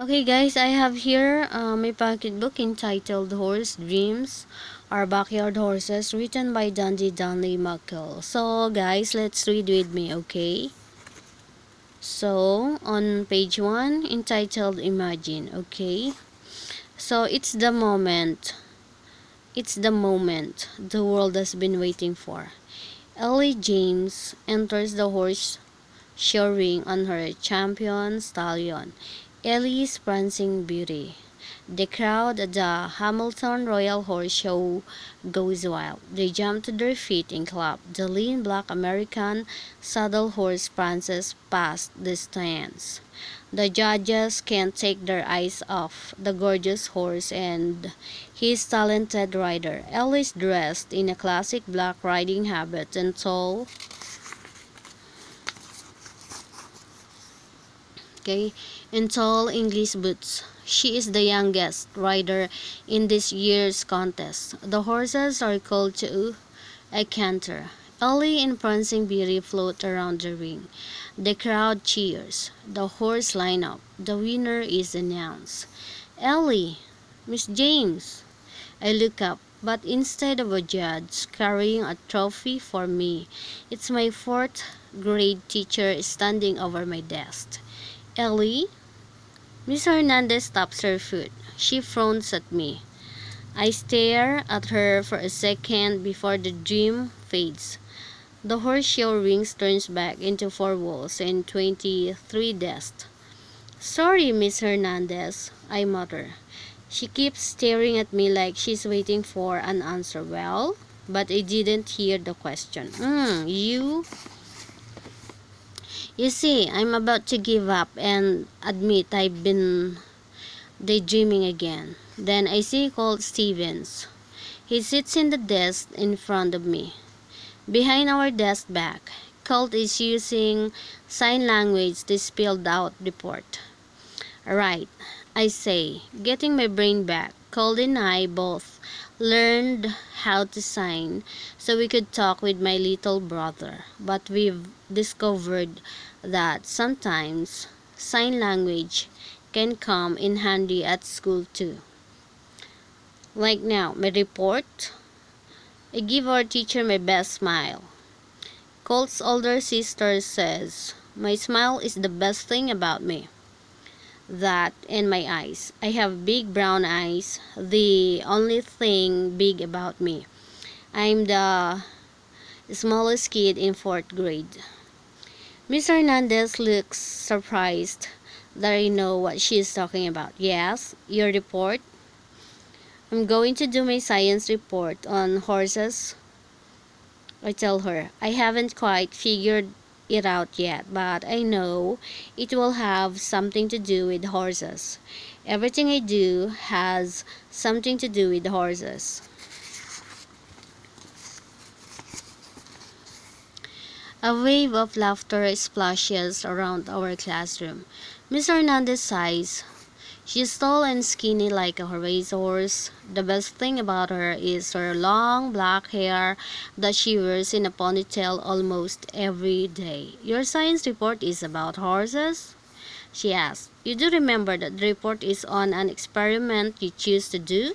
Okay guys, I have here my pocketbook entitled Horse Dreams, Our Backyard Horses, written by Dandi Daley Mackall. So guys, let's read with me, okay? So, on page 1, entitled Imagine, okay? So, it's the moment the world has been waiting for. Ellie James enters the horse show ring on her champion stallion, Ellie's prancing beauty. The crowd at the Hamilton Royal Horse Show goes wild. They jump to their feet and clap. The lean black American saddle horse prances past the stands. The judges can't take their eyes off the gorgeous horse and his talented rider. Ellie's dressed in a classic black riding habit and okay, in tall English boots. She is the youngest rider in this year's contest. The horses are called to a canter. Ellie and prancing beauty float around the ring. The crowd cheers. The horse line up. The winner is announced. Ellie, Miss James. I look up, but instead of a judge carrying a trophy for me, it's my fourth grade teacher standing over my desk. Ellie? Miss Hernandez stops her foot. She frowns at me. I stare at her for a second before the dream fades. The horseshoe rings turns back into 4 walls and 23 desks. Sorry, Miss Hernandez, I mutter. She keeps staring at me like she's waiting for an answer. Well, but I didn't hear the question. You see, I'm about to give up and admit I've been daydreaming again. Then I see Colt Stevens. He sits in the desk in front of me. Behind our desk back, Colt is using sign language to spell out report. Right, I say, getting my brain back. Colt and I both learned how to sign so we could talk with my little brother. But we've discovered that sometimes sign language can come in handy at school too. Like now, my report. I give our teacher my best smile. Colt's older sister says, my smile is the best thing about me. That and my eyes. I have big brown eyes, the only thing big about me. I'm the smallest kid in 4th grade. Miss Hernandez looks surprised that I know what she is talking about. Yes, your report? I'm going to do my science report on horses. I tell her, I haven't quite figured it out yet, but I know it will have something to do with horses. Everything I do has something to do with horses. A wave of laughter splashes around our classroom. Miss Hernandez sighs. She's tall and skinny like a racehorse. The best thing about her is her long black hair that she wears in a ponytail almost every day. Your science report is about horses? She asked. You do remember that the report is on an experiment you choose to do?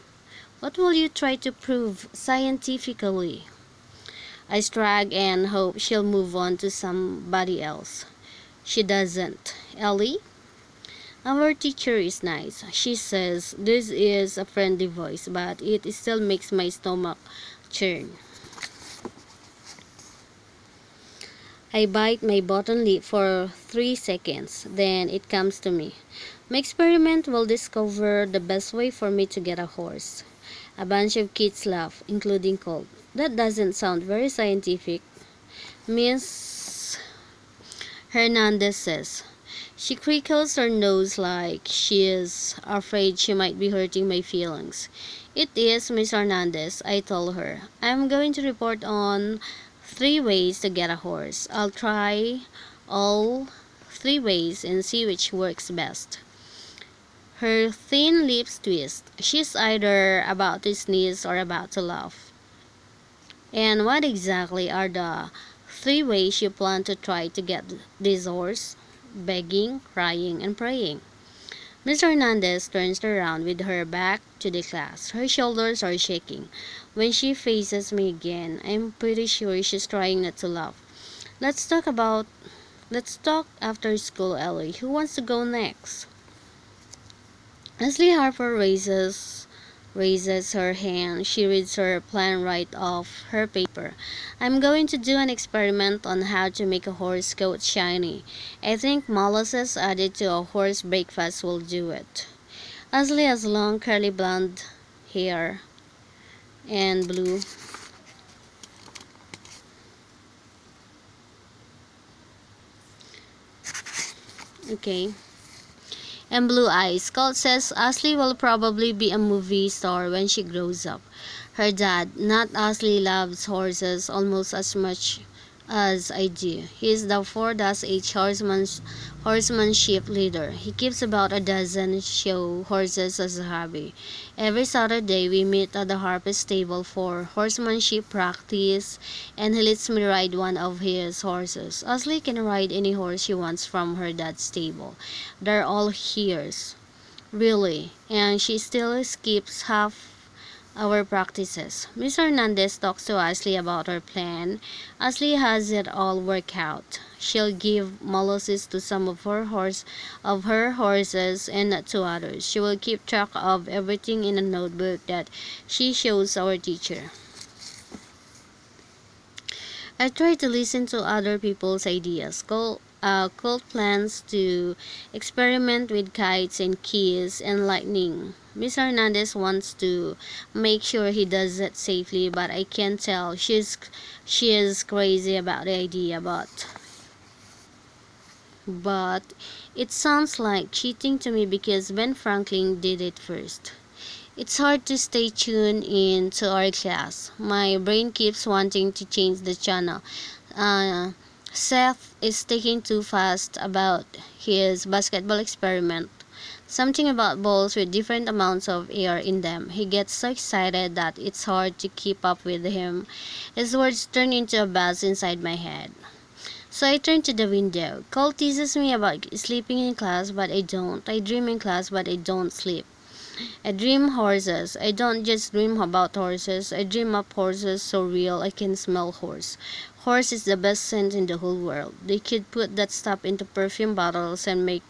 What will you try to prove scientifically? I shrug and hope she'll move on to somebody else. She doesn't. Ellie? Our teacher is nice. She says this is a friendly voice, but it still makes my stomach churn. I bite my bottom lip for 3 seconds. Then it comes to me. My experiment will discover the best way for me to get a horse. A bunch of kids laugh, including Colt. That doesn't sound very scientific. Miss Hernandez says. She crinkles her nose like she is afraid she might be hurting my feelings. It is, Miss Hernandez, I told her. I'm going to report on 3 ways to get a horse. I'll try all 3 ways and see which works best. Her thin lips twist. She's either about to sneeze or about to laugh. And what exactly are the 3 ways you plan to try to get this horse? Begging, crying, and praying. Miss Hernandez turns around with her back to the class. Her shoulders are shaking. When she faces me again, I'm pretty sure she's trying not to laugh. Let's talk about Let's talk after school, Ellie. Who wants to go next? Leslie Harper raises her hand. She reads her plan right off her paper. I'm going to do an experiment on how to make a horse coat shiny. I think molasses added to a horse breakfast will do it. Leslie has long curly blonde hair and blue. Okay. And blue eyes. Colt says Ashley will probably be a movie star when she grows up. Her dad, not Ashley, loves horses almost as much as I do. He is the 4-H horsemanship leader. He keeps about a dozen show horses as a hobby. Every Saturday we meet at the Harper stable for horsemanship practice, and he lets me ride one of his horses. Ashley can ride any horse she wants from her dad's stable. They're all hers. Really, and she still skips half our practices. Miss Hernandez talks to Ashley about her plan. Ashley has it all worked out. She'll give molasses to some of her horses and to others. She will keep track of everything in a notebook that she shows our teacher. I try to listen to other people's ideas. Colt plans to experiment with kites and keys and lightning. Miss Hernandez wants to make sure he does it safely, but I can tell she is crazy about the idea. But it sounds like cheating to me because Ben Franklin did it first. It's hard to stay tuned in to our class. My brain keeps wanting to change the channel. Seth is taking too fast about his basketball experiment. Something about balls with different amounts of air in them. He gets so excited that it's hard to keep up with him. His words turn into a buzz inside my head. So I turn to the window. Cole teases me about sleeping in class, but I don't. I dream in class, but I don't sleep. I dream horses. I don't just dream about horses. I dream up horses so real I can smell horse. Horse is the best scent in the whole world. They could put that stuff into perfume bottles and make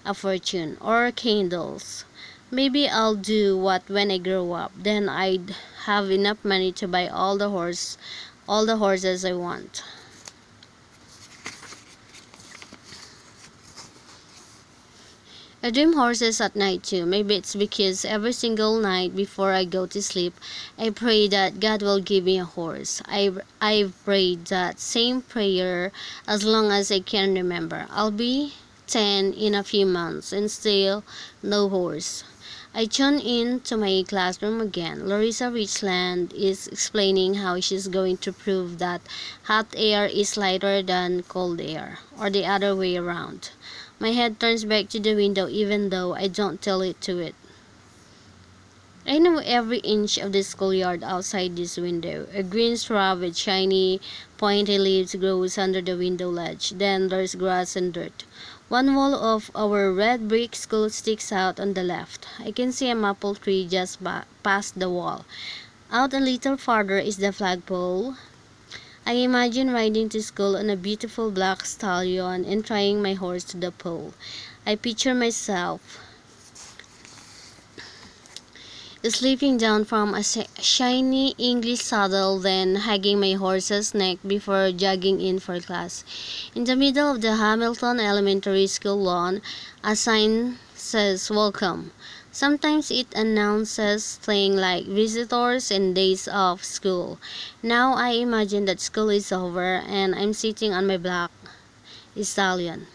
a fortune. Or candles. Maybe I'll do what when I grow up. Then I'd have enough money to buy all the horses I want. I dream horses at night too. Maybe it's because every single night before I go to sleep, I pray that God will give me a horse. I've prayed that same prayer as long as I can remember. I'll be 10 in a few months and still no horse. I tune in to my classroom again. Larissa Richland is explaining how she's going to prove that hot air is lighter than cold air, or the other way around. My head turns back to the window even though I don't tell it to it. I know every inch of the schoolyard outside this window. A green shrub with shiny, pointy leaves grows under the window ledge. Then there's grass and dirt. One wall of our red brick school sticks out on the left. I can see a maple tree just past the wall. Out a little farther is the flagpole. I imagine riding to school on a beautiful black stallion and tying my horse to the pole. I picture myself slipping down from a shiny English saddle, then hugging my horse's neck before jogging in for class. In the middle of the Hamilton Elementary School lawn, a sign says "Welcome." Sometimes it announces things like visitors and days off school. Now I imagine that school is over and I'm sitting on my black stallion.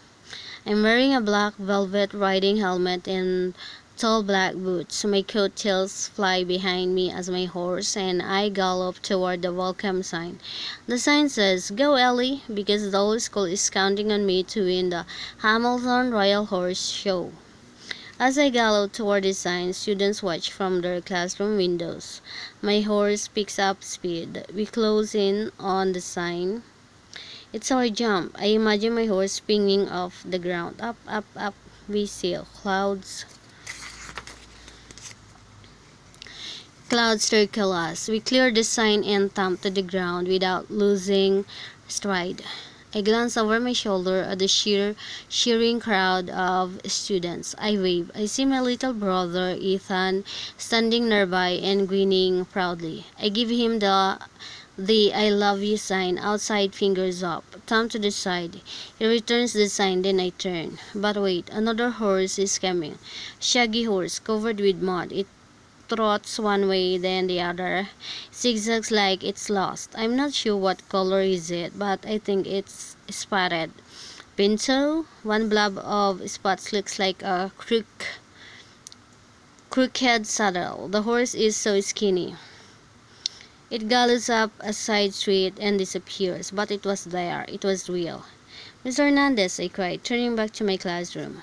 I'm wearing a black velvet riding helmet and tall black boots. My coattails fly behind me as my horse and I gallop toward the welcome sign. The sign says, "Go Ellie," because the whole school is counting on me to win the Hamilton Royal Horse Show. As I gallop toward the sign, students watch from their classroom windows. My horse picks up speed. We close in on the sign. It's our jump. I imagine my horse spinning off the ground. Up, up, up. We see clouds Clouds circle us. We clear the sign and thump to the ground without losing stride. I glance over my shoulder at the cheering crowd of students. I wave. I see my little brother Ethan standing nearby and grinning proudly. I give him the I love you sign, outside fingers up, thumb to the side. He returns the sign, then I turn. But wait, another horse is coming. Shaggy horse, covered with mud. It trots one way, then the other. Zigzags like it's lost. I'm not sure what color is it, but I think it's spotted. Pinto? One blob of spots looks like a crooked saddle. The horse is so skinny. It gallops up a side street and disappears, but it was there. It was real. Mr. Hernandez, I cried, turning back to my classroom.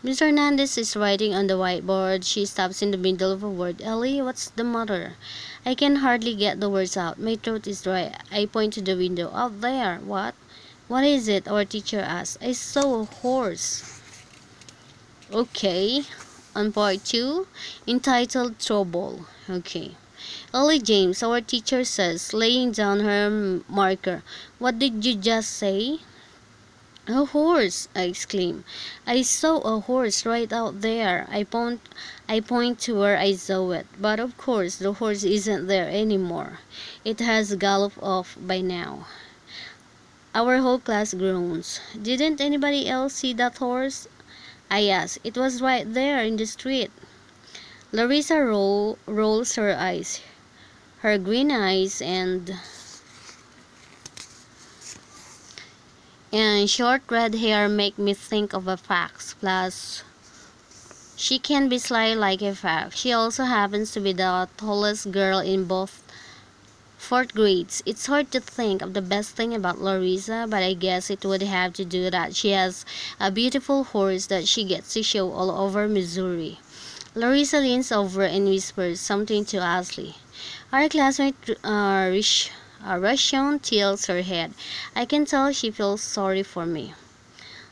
Mr. Hernandez is writing on the whiteboard. She stops in the middle of a word. Ellie, what's the matter? I can hardly get the words out. My throat is dry. I point to the window. Out there. What? What is it? Our teacher asked. I saw a horse. Okay. On part 2, entitled Trouble. Okay. Ellie James, our teacher says, laying down her marker. What did you just say? A horse, I exclaim. I saw a horse right out there. I point to where I saw it. But of course, the horse isn't there anymore. It has galloped off by now. Our whole class groans. Didn't anybody else see that horse? I asked. It was right there in the street. Larissa rolls her eyes. Her green eyes and short red hair make me think of a fox. Plus, she can be sly like a fox. She also happens to be the tallest girl in both fourth grades. It's hard to think of the best thing about Larissa, but I guess it would have to do that she has a beautiful horse that she gets to show all over Missouri. Larissa leans over and whispers something to Ashley. Our classmate Russian tilts her head. I can tell she feels sorry for me.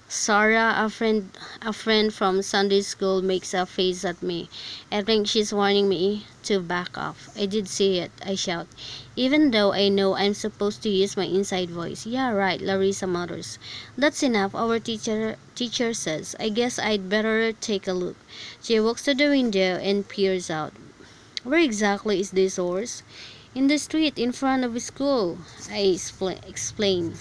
Sarah, a friend from Sunday school, makes a face at me. I think she's warning me to back off. I did see it, I shout, even though I know I'm supposed to use my inside voice. Yeah, right, Larissa mutters. That's enough, our teacher says. I guess I'd better take a look. She walks to the window and peers out. Where exactly is this horse? In the street in front of the school, I explain.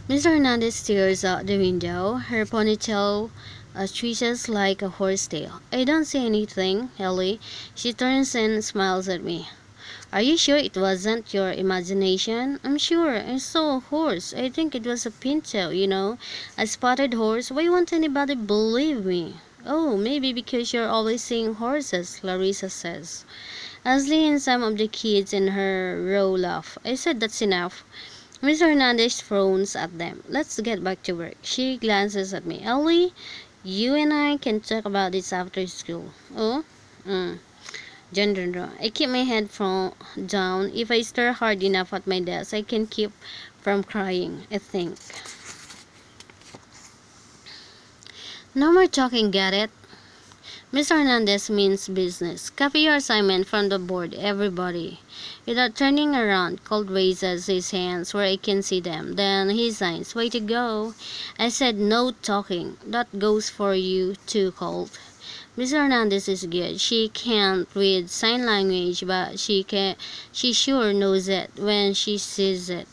Mr. Hernandez stares out the window. Her ponytail twishes like a horse tail. I don't see anything, Ellie. She turns and smiles at me. Are you sure it wasn't your imagination? I'm sure. I saw a horse. I think it was a pinto, a spotted horse. Why won't anybody believe me? Oh, maybe because you're always seeing horses, Larissa says. Ashley and some of the kids in her row laugh. I said that's enough. Mr. Hernandez frowns at them. Let's get back to work. She glances at me. Ellie, you and I can talk about this after school. Oh? Gender. I keep my head down. If I stare hard enough at my desk, I can keep from crying, I think. No more talking, get it? Mr. Hernandez means business. Copy your assignment from the board, everybody. Without turning around, Colt raises his hands where I can see them. Then he signs, way to go. I said no talking. That goes for you too, Colt. Mr. Hernandez is good. She can't read sign language, but she sure knows it when she sees it.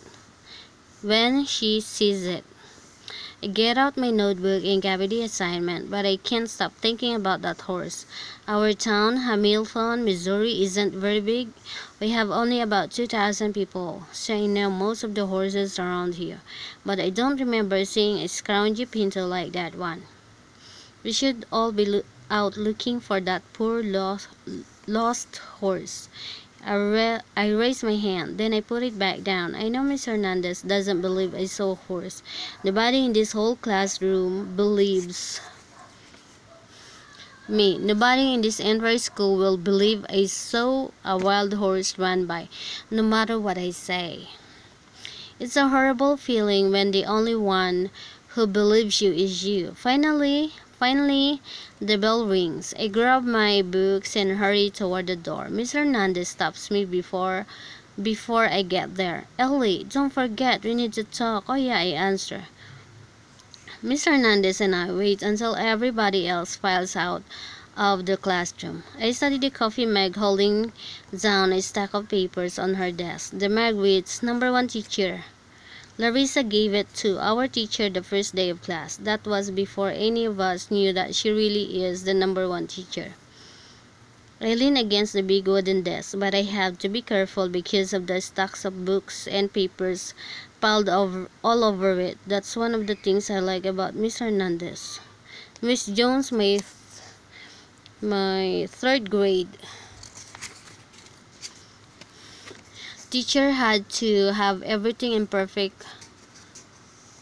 I get out my notebook and copy the assignment, but I can't stop thinking about that horse. Our town, Hamilton, Missouri, isn't very big. We have only about 2,000 people, so I know most of the horses around here, but I don't remember seeing a scroungy pinto like that one. We should all be out looking for that poor lost horse. I raise my hand, then I put it back down. I know Mr. Hernandez doesn't believe I saw a horse. Nobody in this whole classroom believes me. Nobody in this entire school will believe I saw a wild horse run by, no matter what I say. It's a horrible feeling when the only one who believes you is you. Finally, Finally, the bell rings. I grab my books and hurry toward the door. Mr. Hernandez stops me before I get there. "Ellie, don't forget, we need to talk." "Oh yeah," I answer. Mr. Hernandez and I wait until everybody else files out of the classroom. I study the coffee mug holding down a stack of papers on her desk. The mug reads, "Number 1 teacher." Larissa gave it to our teacher the first day of class. That was before any of us knew that she really is the number 1 teacher. I lean against the big wooden desk, but I have to be careful because of the stacks of books and papers piled all over it. That's one of the things I like about Miss Hernandez. Miss Jones, my third grade teacher, had to have everything in perfect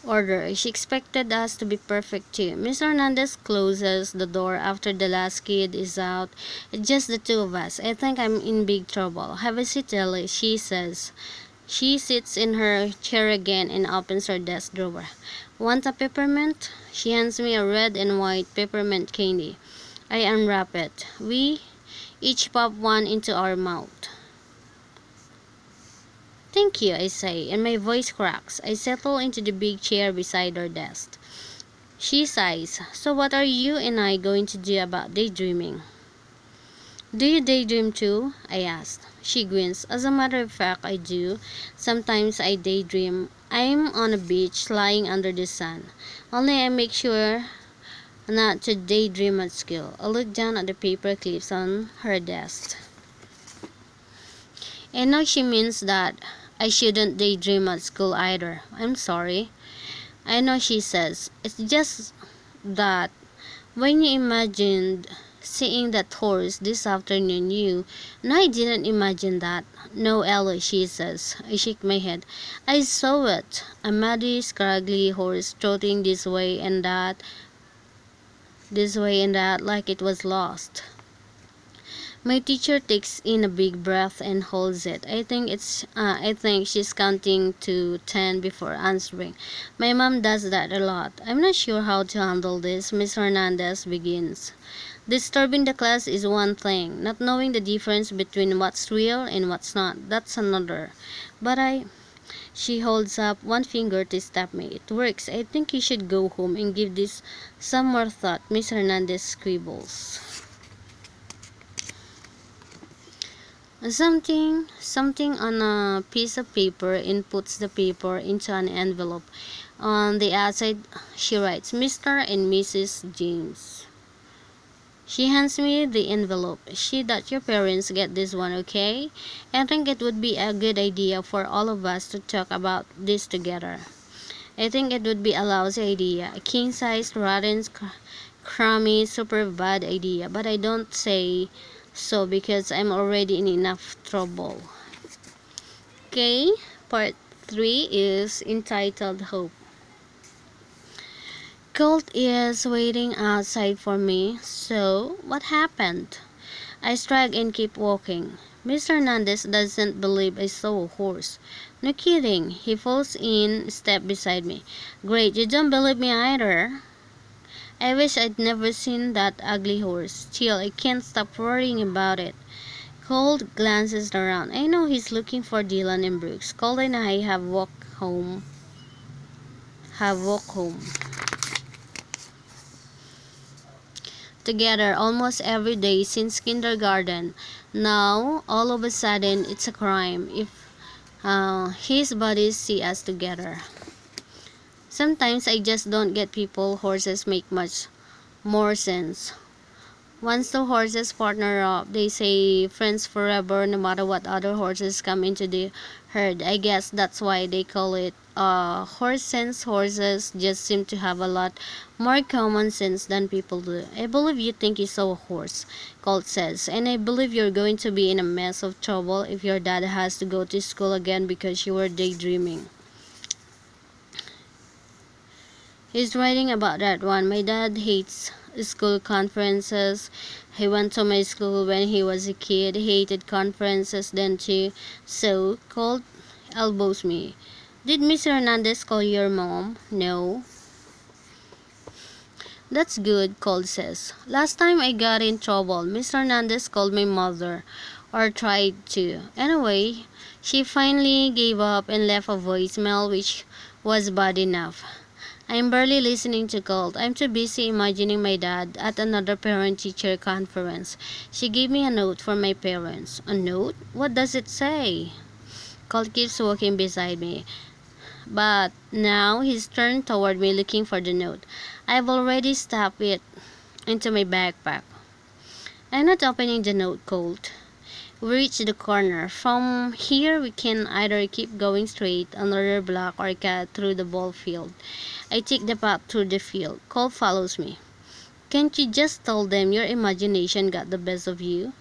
order. She expected us to be perfect too. Miss Hernandez closes the door after the last kid is out. It's just the two of us. I think I'm in big trouble. "Have a seat, Ellie," she says. She sits in her chair again and opens her desk drawer. "Want a peppermint?" She hands me a red and white peppermint candy. I unwrap it. We each pop one into our mouth. "Thank you," I say, and my voice cracks. I settle into the big chair beside her desk. She sighs. "So what are you and I going to do about daydreaming?" "Do you daydream too?" I asked. She grins. "As a matter of fact, I do. Sometimes I daydream I'm on a beach lying under the sun. Only I make sure not to daydream at school." I look down at the paper clips on her desk. I know she means that I shouldn't daydream at school either. "I'm sorry." "I know," she says. "It's just that when you imagined seeing that horse this afternoon, No, I didn't imagine that." "No, Ellie," she says. I shake my head. "I saw it. A muddy, scraggly horse trotting this way and that, like it was lost." My teacher takes in a big breath and holds it. I think she's counting to 10 before answering. My mom does that a lot. "I'm not sure how to handle this," Miss Hernandez begins. "Disturbing the class is one thing. Not knowing the difference between what's real and what's not, that's another. But she holds up one finger to stop me. "It works. I think you should go home and give this some more thought," Miss Hernandez scribbles something on a piece of paper and puts the paper into an envelope. On the outside, she writes, "Mr. and Mrs. James." She hands me the envelope. "See that your parents get this one, okay? I think it would be a good idea for all of us to talk about this together." I think it would be a lousy idea, a king-sized, rotten, crummy, super bad idea, but I don't say so because I'm already in enough trouble. Okay, part 3 is entitled Hope. Colt is waiting outside for me. "So, what happened?" I shrug and keep walking. Mr. Hernandez doesn't believe I saw a horse. "No kidding." He falls in step beside me. "Great, you don't believe me either." I wish I'd never seen that ugly horse. Still, I can't stop worrying about it. Colt glances around. I know he's looking for Dylan and Brooks. Colt and I have walked home together almost every day since kindergarten. Now, all of a sudden, it's a crime if his buddies see us together. Sometimes I just don't get people. Horses make much more sense. Once the horses partner up, they say friends forever no matter what other horses come into the herd. I guess that's why they call it horse sense. Horses just seem to have a lot more common sense than people do. "I believe you think you saw a horse," Colt says, "and I believe you're going to be in a mess of trouble if your dad has to go to school again because you were daydreaming." He's writing about that one. My dad hates school conferences. He went to my school when he was a kid. He hated conferences then too. So, Colt elbows me. "Did Mr. Hernandez call your mom?" "No." That's good, Colt says. Last time I got in trouble, Mr. Hernandez called my mother, or tried to. Anyway, she finally gave up and left a voicemail, which was bad enough. I'm barely listening to Colt. I'm too busy imagining my dad at another parent-teacher conference. She gave me a note for my parents. A note? What does it say? Colt keeps walking beside me, but now he's turned toward me looking for the note. I've already stuffed it into my backpack. I'm not opening the note, Colt. We reach the corner. From here, we can either keep going straight another block or cut through the ball field. I take the path through the field. Colt follows me. Can't you just tell them your imagination got the best of you?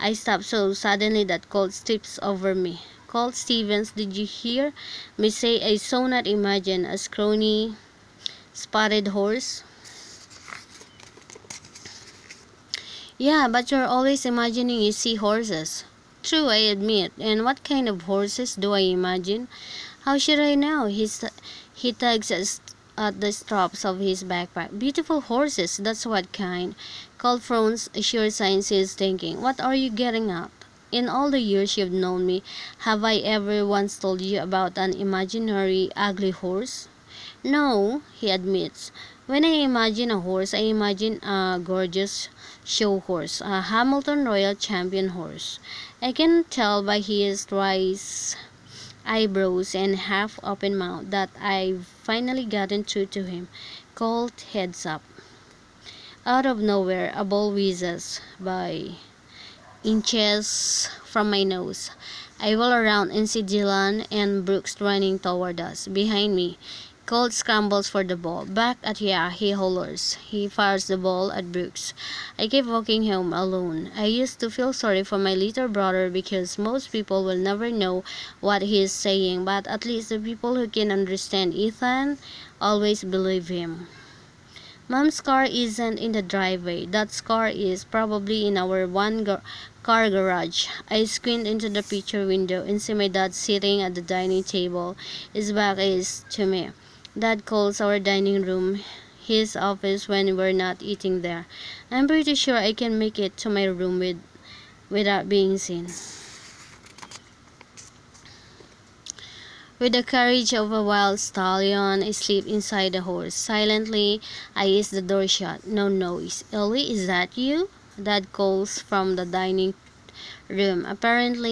I stop so suddenly that Colt steps over me. Colt Stevens, did you hear me say I so not imagine a scrawny spotted horse? Yeah, but you're always imagining you see horses. True, I admit. And what kind of horses do I imagine? How should I know? He tugs at the straps of his backpack. Beautiful horses, that's what kind. Colt frowns, a sure signs he's thinking. What are you getting at? In all the years you've known me, have I ever once told you about an imaginary ugly horse? No, he admits. When I imagine a horse, I imagine a gorgeous show horse, a Hamilton Royal Champion horse. I can tell by his raised eyebrows and half-open mouth that I've finally gotten through to him. Colt heads up. Out of nowhere, a ball whizzes by inches from my nose. I roll around and see Dylan and Brooks running toward us. Behind me, Colt scrambles for the ball. Back at ya, he hollers. He fires the ball at Brooks. I keep walking home alone. I used to feel sorry for my little brother because most people will never know what he is saying, but at least the people who can understand Ethan always believe him. Mom's car isn't in the driveway. That car is probably in our car garage. I squint into the picture window and see my dad sitting at the dining table. His back is to me. Dad calls our dining room his office when we're not eating there. I'm pretty sure I can make it to my room without being seen. With the courage of a wild stallion, I slip inside the horse. Silently, I ease the door shut. No noise. Ellie, is that you? Dad calls from the dining room. Apparently,